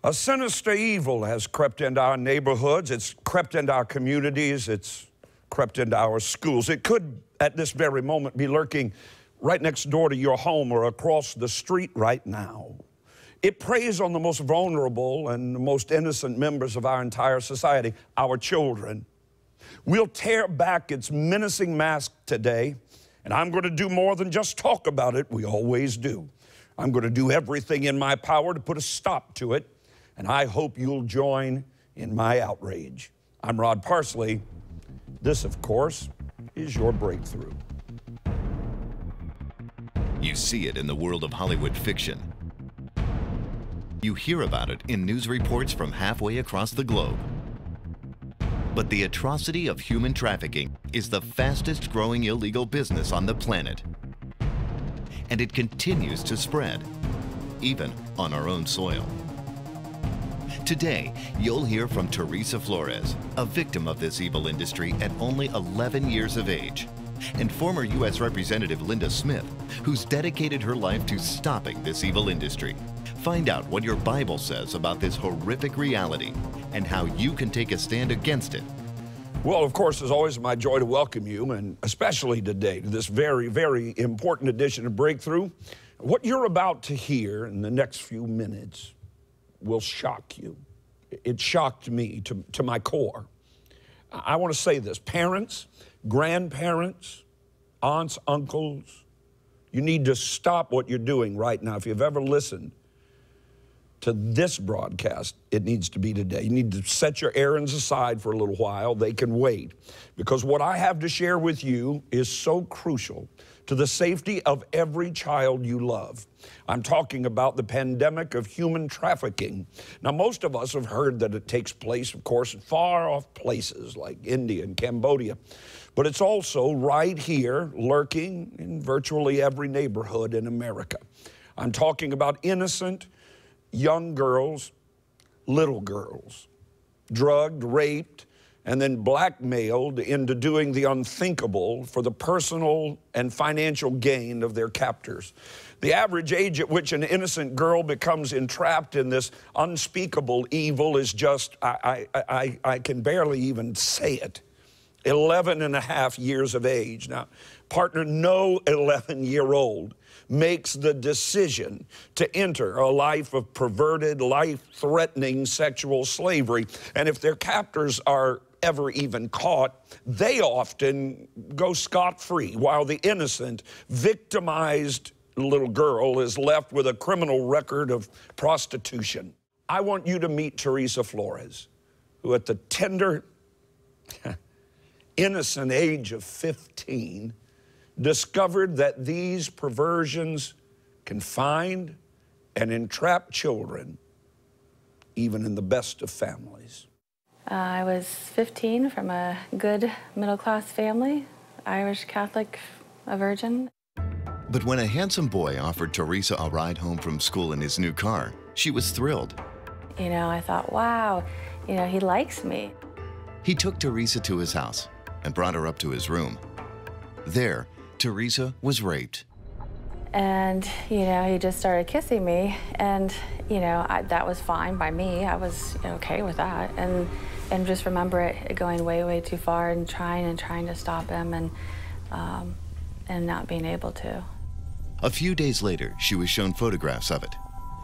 A sinister evil has crept into our neighborhoods, it's crept into our communities, it's crept into our schools. It could, at this very moment, be lurking right next door to your home or across the street right now. It preys on the most vulnerable and the most innocent members of our entire society, our children. We'll tear back its menacing mask today, and I'm going to do more than just talk about it. We always do. I'm going to do everything in my power to put a stop to it, and I hope you'll join in my outrage. I'm Rod Parsley. This, of course, is your breakthrough. You see it in the world of Hollywood fiction. You hear about it in news reports from halfway across the globe. But the atrocity of human trafficking is the fastest growing illegal business on the planet. And it continues to spread, even on our own soil. Today, you'll hear from Teresa Flores, a victim of this evil industry at only 11 years of age, and former U.S. Representative Linda Smith, who's dedicated her life to stopping this evil industry. Find out what your Bible says about this horrific reality and how you can take a stand against it. Well, of course, it's always my joy to welcome you, and especially today, to this very, very important edition of Breakthrough. What you're about to hear in the next few minutes will shock you. It shocked me to my core. I want to say this. Parents, grandparents, aunts, uncles, you need to stop what you're doing right now. If you've ever listened to this broadcast, it needs to be today. You need to set your errands aside for a little while. They can wait, because what I have to share with you is so crucial to the safety of every child you love. I'm talking about the pandemic of human trafficking. Now, most of us have heard that it takes place, of course, in far-off places like India and Cambodia, but it's also right here, lurking in virtually every neighborhood in America. I'm talking about innocent young girls, little girls, drugged, raped, and then blackmailed into doing the unthinkable for the personal and financial gain of their captors. The average age at which an innocent girl becomes entrapped in this unspeakable evil is just, I can barely even say it, 11 and a half years of age. Now, partner, no 11-year-old makes the decision to enter a life of perverted, life-threatening sexual slavery. And if their captors are ever even caught, they often go scot-free, while the innocent, victimized little girl is left with a criminal record of prostitution. I want you to meet Teresa Flores, who at the tender, innocent age of 15, discovered that these perversions can find and entrap children, even in the best of families. I was 15, from a good middle-class family, Irish Catholic, a virgin. But when a handsome boy offered Teresa a ride home from school in his new car, she was thrilled. You know, I thought, wow, you know, he likes me. He took Teresa to his house and brought her up to his room. There, Teresa was raped. And, you know, he just started kissing me, and, you know, that was fine by me. I was okay with that. And just remember it going way, way too far, and trying to stop him, and not being able to. A few days later, she was shown photographs of it.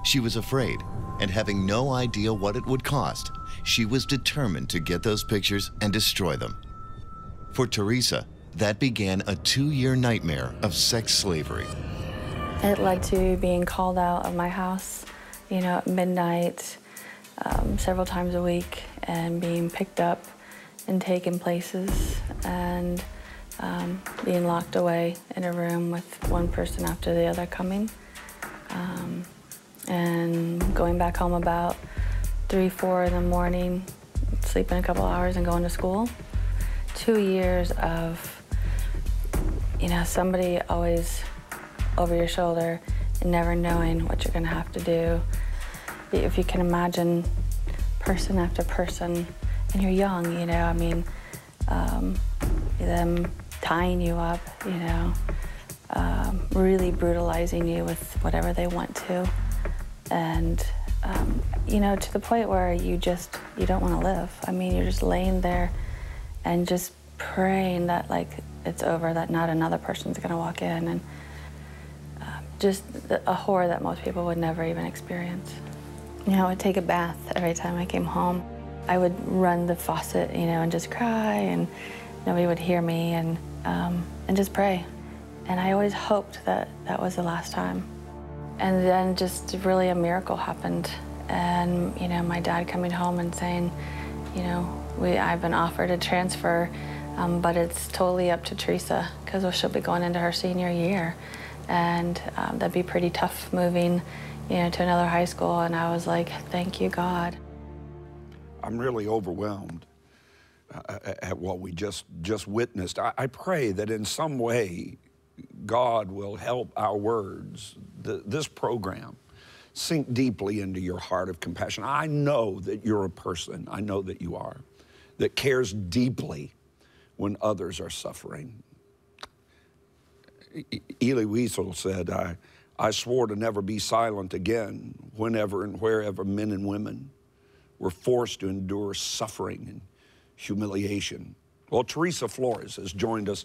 She was afraid, and having no idea what it would cost, she was determined to get those pictures and destroy them. For Teresa, that began a 2-year nightmare of sex slavery. It led to being called out of my house, you know, at midnight, several times a week, and being picked up and taken places, and being locked away in a room with one person after the other coming, and going back home about 3, 4 in the morning, sleeping a couple hours and going to school. 2 years of, you know, somebody always over your shoulder and never knowing what you're gonna have to do. If you can imagine person after person, and you're young, you know, I mean, them tying you up, you know, really brutalizing you with whatever they want to, and you know, to the point where you don't want to live. I mean, you're just laying there and just praying that, like, it's over, that not another person's going to walk in, and just a horror that most people would never even experience. You know, I would take a bath every time I came home. I would run the faucet, you know, and just cry, and nobody would hear me, and just pray. And I always hoped that that was the last time. And then just really a miracle happened. And, you know, my dad coming home and saying, you know, I've been offered a transfer, but it's totally up to Teresa, because she'll be going into her senior year. And that'd be pretty tough moving, you know, to another high school. And I was like, thank you, God. I'm really overwhelmed at what we just witnessed. I pray that in some way God will help our words, this program, sink deeply into your heart of compassion. I know that you're a person, I know that you are, that cares deeply when others are suffering. Elie Wiesel said, I swore to never be silent again whenever and wherever men and women were forced to endure suffering and humiliation. Well, Teresa Flores has joined us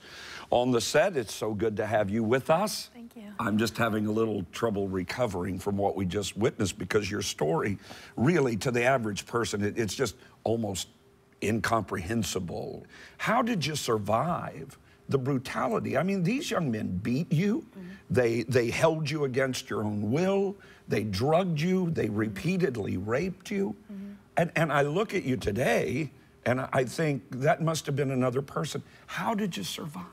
on the set. It's so good to have you with us. Thank you. I'm just having a little trouble recovering from what we just witnessed, because your story, really, to the average person, it's just almost incomprehensible. How did you survive the brutality? I mean, these young men beat you. They held you against your own will. They drugged you. They repeatedly raped you. And I look at you today, and I think that must have been another person. How did you survive?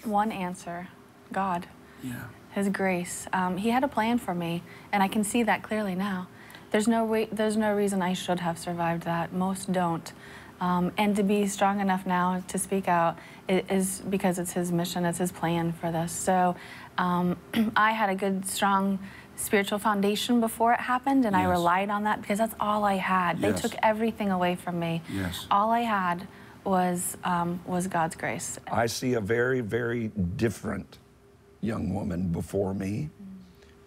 One answer, God. Yeah. His grace. He had a plan for me, and I can see that clearly now. There's no reason I should have survived that. Most don't. And to be strong enough now to speak out is because it's his mission, it's his plan for this. So I had a good, strong spiritual foundation before it happened, and I relied on that because that's all I had. They took everything away from me. All I had was God's grace. I see a very, very different young woman before me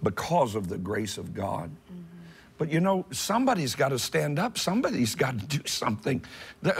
because of the grace of God. But you know, somebody's got to stand up. Somebody's got to do something.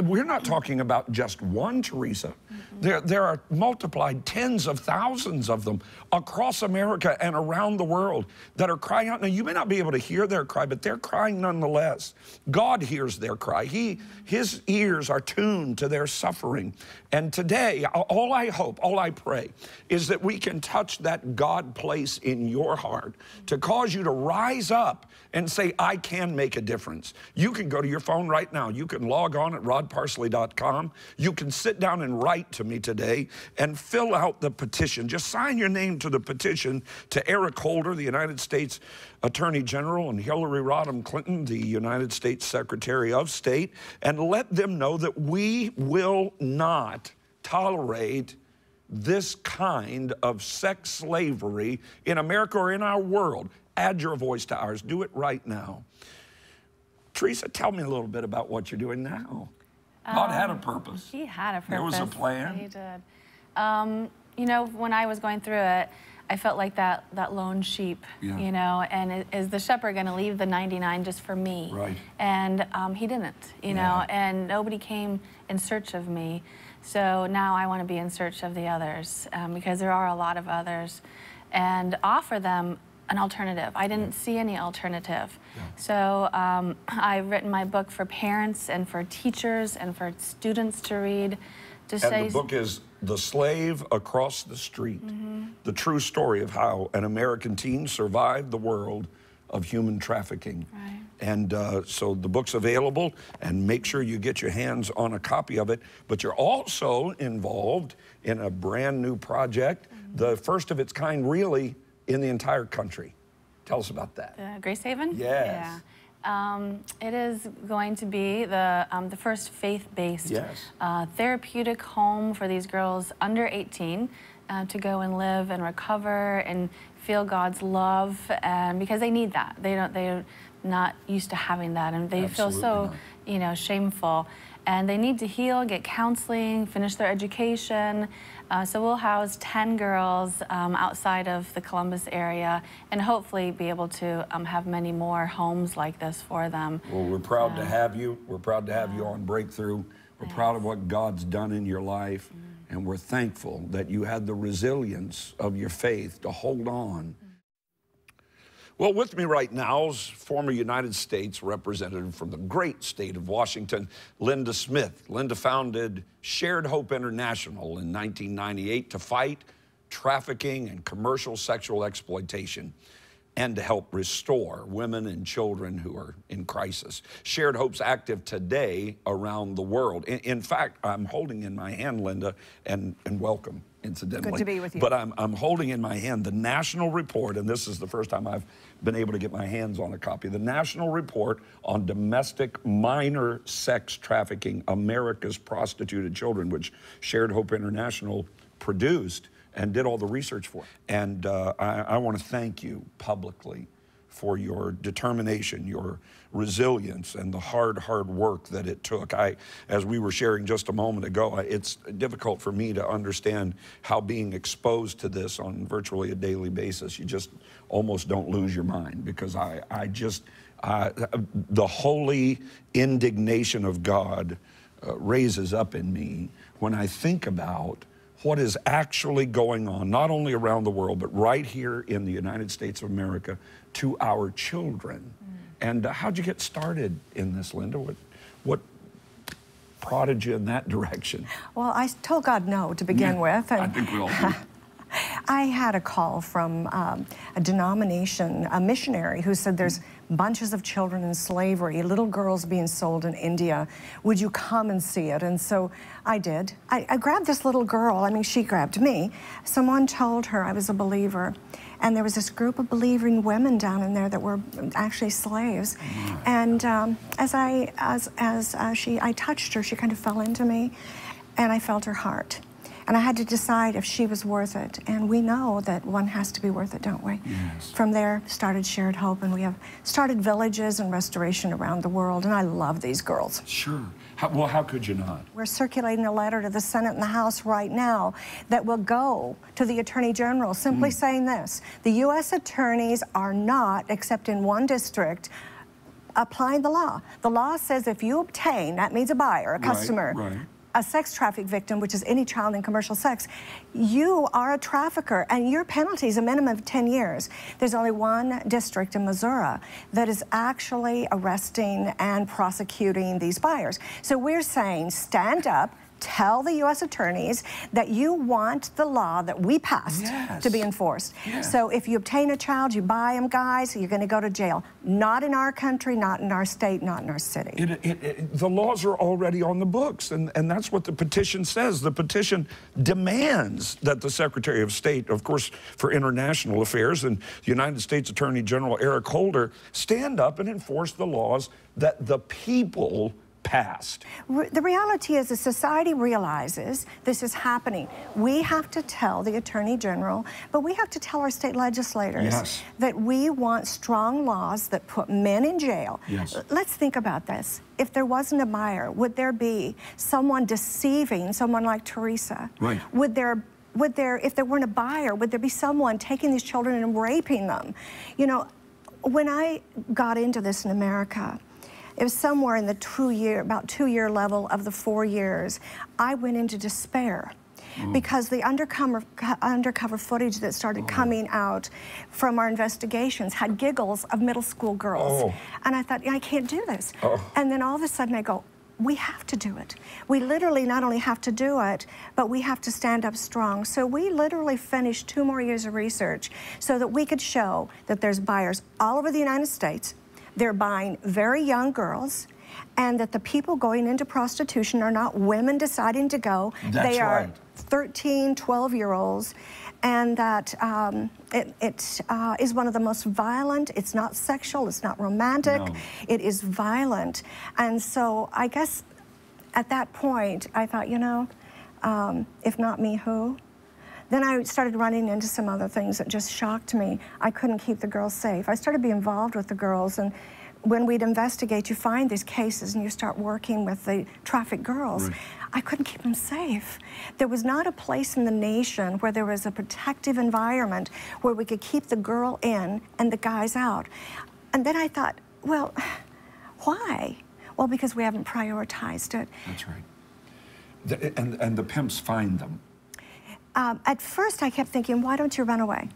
We're not talking about just one Teresa. There are multiplied tens of thousands of them across America and around the world that are crying out. Now, you may not be able to hear their cry, but they're crying nonetheless. God hears their cry. His ears are tuned to their suffering. And today, all I hope, all I pray, is that we can touch that God place in your heart to cause you to rise up and say, I can make a difference. You can go to your phone right now. You can log on at rodparsley.com. You can sit down and write to me today and fill out the petition. Just sign your name to the petition to Eric Holder, the United States Attorney General, and Hillary Rodham Clinton, the United States Secretary of State, and let them know that we will not tolerate this kind of sex slavery in America or in our world. Add your voice to ours. Do it right now. Teresa, tell me a little bit about what you're doing now. God had a purpose. He had a purpose. There was a plan. He did. You know, when I was going through it, I felt like that lone sheep, you know, and is the shepherd going to leave the 99 just for me? Right. And he didn't, you know, and nobody came in search of me. So now I want to be in search of the others, because there are a lot of others, and offer them an alternative. I didn't see any alternative. So I've written my book for parents and for teachers and for students to read. And the book is The Slave Across the Street, the true story of how an American teen survived the world of human trafficking. Right. And so the book's available, and make sure you get your hands on a copy of it. But you're also involved in a brand new project, the first of its kind really in the entire country. Tell us about that. Grace Haven? Yes. Yeah. It is going to be the first faith-based therapeutic home for these girls under 18 to go and live and recover and feel God's love, and because they need that. not used to having that, and they Absolutely feel so, not. you know, shameful. And they need to heal, get counseling, finish their education. So we'll house 10 girls outside of the Columbus area, and hopefully be able to have many more homes like this for them. Well, we're proud to have you. We're proud to have you on Breakthrough. We're proud of what God's done in your life, and we're thankful that you had the resilience of your faith to hold on. Well, with me right now is former United States representative from the great state of Washington, Linda Smith. Linda founded Shared Hope International in 1998 to fight trafficking and commercial sexual exploitation, and to help restore women and children who are in crisis. Shared Hope's active today around the world. In fact, I'm holding in my hand, Linda, and welcome, incidentally. Good to be with you. But I'm holding in my hand the national report, and this is the first time I've been able to get my hands on a copy, the National Report on Domestic Minor Sex Trafficking, America's Prostituted Children, which Shared Hope International produced and did all the research for. And I want to thank you publicly for your determination, your resilience, and the hard work that it took. As we were sharing just a moment ago, it's difficult for me to understand how being exposed to this on virtually a daily basis, you just almost don't lose your mind, because the holy indignation of God raises up in me when I think about what is actually going on, not only around the world, but right here in the United States of America to our children. And how'd you get started in this, Linda? What prodded you in that direction? Well, I told God no to begin with. And I think we all do. I had a call from a denomination, a missionary, who said there's bunches of children in slavery, little girls being sold in India. Would you come and see it? And so I did. I grabbed this little girl. I mean, she grabbed me. Someone told her I was a believer. And there was this group of believing women down in there that were actually slaves. And as I touched her, she kind of fell into me, and I felt her heart. And I had to decide if she was worth it. And we know that one has to be worth it, don't we? Yes. From there, started Shared Hope, and we have started villages and restoration around the world, and I love these girls. Sure. How could you not? We're circulating a letter to the Senate and the House right now that will go to the Attorney General, simply saying this: the U.S. attorneys are not, except in one district, applying the law. The law says if you obtain, that means a buyer, a customer, a sex traffic victim, which is any child in commercial sex, you are a trafficker, and your penalty is a minimum of 10 years. There's only one district in Missouri that is actually arresting and prosecuting these buyers. So we're saying, stand up, tell the U.S. attorneys that you want the law that we passed to be enforced. So if you obtain a child, you buy them, guys, you're going to go to jail. Not in our country, not in our state, not in our city. The laws are already on the books, and that's what the petition says. The petition demands that the Secretary of State, of course, for International Affairs, and the United States Attorney General Eric Holder stand up and enforce the laws that the people passed. The reality is the society realizes this is happening. We have to tell the Attorney General, but we have to tell our state legislators that we want strong laws that put men in jail. Let's think about this. If there wasn't a buyer, would there be someone deceiving someone like Teresa? If there weren't a buyer, would there be someone taking these children and raping them? You know, when I got into this in America, it was somewhere in the about 2-year level of the 4 years. I went into despair because the undercover footage that started coming out from our investigations had giggles of middle school girls. And I thought, yeah, I can't do this. And then all of a sudden I go, we have to do it. We literally not only have to do it, but we have to stand up strong. So we literally finished 2 more years of research so that we could show that there's buyers all over the United States. They're buying very young girls, and that the people going into prostitution are not women deciding to go. They are 13, 12-year-olds, and that it is one of the most violent. It's not sexual, it's not romantic, it is violent. And so I guess at that point, I thought, you know, if not me, who? Then I started running into some other things that just shocked me. I couldn't keep the girls safe. I started being involved with the girls, and when we'd investigate, you find these cases and you start working with the trafficked girls. Right. I couldn't keep them safe. There was not a place in the nation where there was a protective environment where we could keep the girl in and the guys out. And then I thought, well, why? Well, because we haven't prioritized it. That's right. And the pimps find them. At first, I kept thinking, why don't you run away?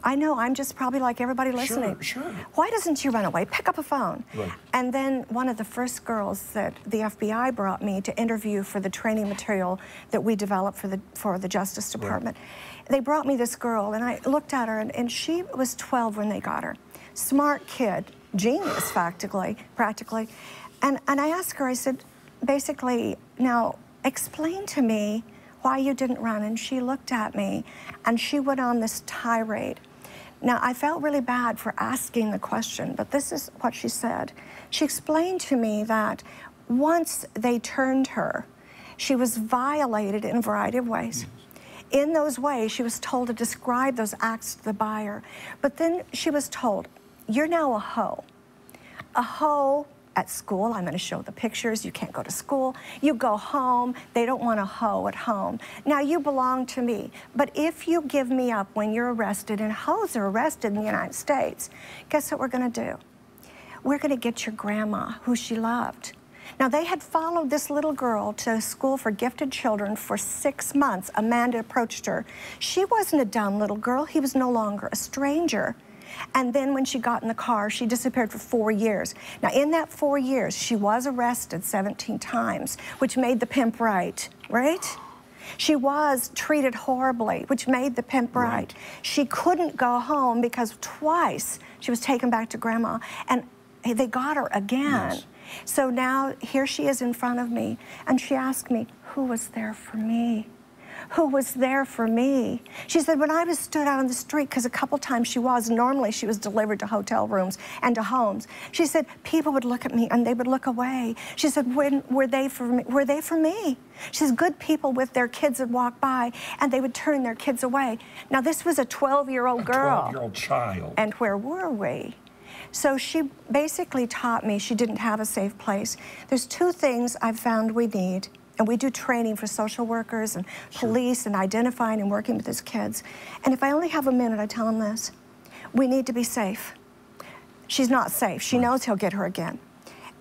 I know, I'm just probably like everybody listening. Sure, sure. Why doesn't you run away? Pick up a phone. Right. And then one of the first girls that the FBI brought me to interview for the training material that we developed for the Justice Department, right. They brought me this girl, and I looked at her, and she was 12 when they got her. Smart kid, genius, practically. And I asked her, I said, basically, now explain to me why you didn't run. And she looked at me, and she went on this tirade. Now, I felt really bad for asking the question, but this is what she said. She explained to me that once they turned her, she was violated in a variety of ways. In those ways, she was told to describe those acts to the buyer. But then she was told, you're now a hoe. A hoe at school, I'm going to show the pictures, you can't go to school. You go home, they don't want a hoe at home. Now you belong to me, but if you give me up when you're arrested, and hoes are arrested in the United States, guess what we're going to do? We're going to get your grandma, who she loved. Now they had followed this little girl to school for gifted children for 6 months. A man approached her. She wasn't a dumb little girl, he was no longer a stranger. And then when she got in the car, she disappeared for 4 years. Now, in that 4 years, she was arrested 17 times, which made the pimp right? She was treated horribly, which made the pimp right. She couldn't go home because twice she was taken back to grandma, and they got her again. Yes. So now, here she is in front of me, and she asked me, who was there for me? Who was there for me? She said, when I was stood out on the street, because a couple times she was, normally she was delivered to hotel rooms and to homes. She said, people would look at me and they would look away. She said, when were they for me? Were they for me? She says, good people with their kids would walk by and they would turn their kids away. Now this was a 12-year-old girl. A 12-year-old child. And where were we? So she basically taught me she didn't have a safe place. There's 2 things I've found we need. And we do training for social workers and police and identifying and working with these kids. And if I only have a minute, I tell them this. We need to be safe. She's not safe. She knows he'll get her again.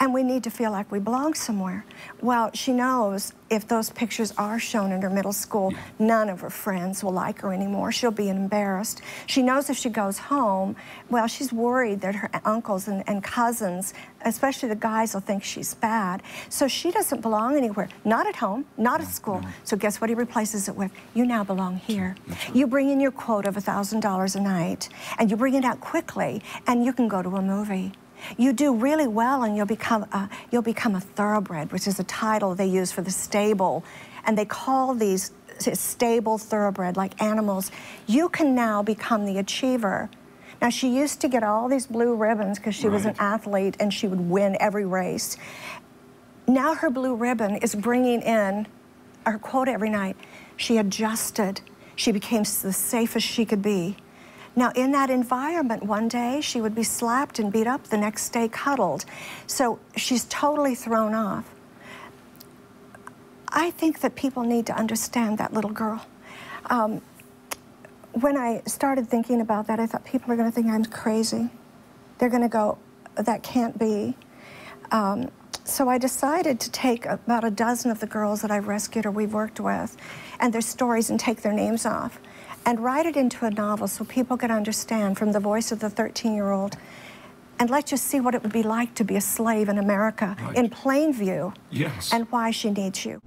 And we need to feel like we belong somewhere. Well, she knows if those pictures are shown in her middle school, none of her friends will like her anymore. She'll be embarrassed. She knows if she goes home, well, she's worried that her uncles and cousins, especially the guys, will think she's bad. So she doesn't belong anywhere. Not at home, not at school. So guess what he replaces it with? You now belong here. You bring in your quota of $1,000 a night, and you bring it out quickly, and you can go to a movie. You do really well and you'll become a thoroughbred, which is a title they use for the stable. And they call these stable thoroughbred, like animals. You can now become the achiever. Now, she used to get all these blue ribbons because she was an athlete and she would win every race. Now her blue ribbon is bringing in her quota every night. She adjusted. She became the safest she could be. Now, in that environment, one day she would be slapped and beat up, the next day cuddled. So she's totally thrown off. I think that people need to understand that little girl. When I started thinking about that, I thought people are going to think I'm crazy. They're going to go, that can't be. So I decided to take about a dozen of the girls that I've rescued or we've worked with and their stories and take their names off and write it into a novel so people can understand from the voice of the 13-year-old and let you see what it would be like to be a slave in America in plain view and why she needs you.